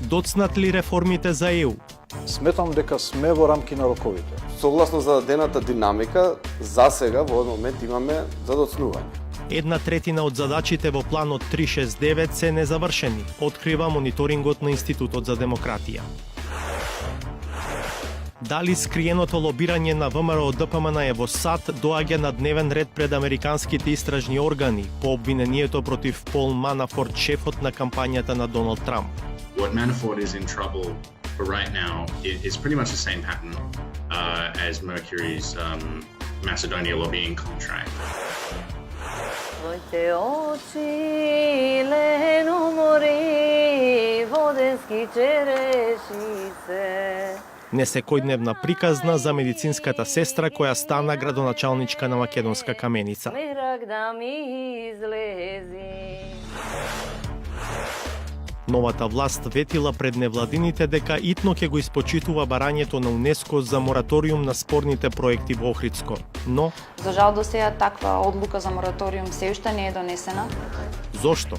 Доцнат ли реформите за ЕУ? Сметам дека сме во рамки на роковите. Согласно зададената динамика, за сега во овој момент имаме задоцнување. 1/3 од задачите во планот 369 се незавршени, открива мониторингот на Институтот за демократија. Дали скриеното лобирање на ВМРО ДПМН во САД доаѓа на дневен ред пред американските истражни органи по обвинението против Пол Манафорт, шефот на кампањата на Доналд Трамп? What Manafort is in trouble for right now is pretty much the same pattern as Mercury's Macedonia lobbying contract. Твоите очи лено море, воденски черешице. Несекојдневна приказна за медицинската сестра која стана градоначалничка на Македонска Каменица. Мерак да ми излези. Новата власт ветила пред невладините дека итно ќе го испочитува барањето на УНЕСКО за мораториум на спорните проекти во Охридско. Но, За жал до сега таква одлука за мораториум се уште не е донесена. зошто?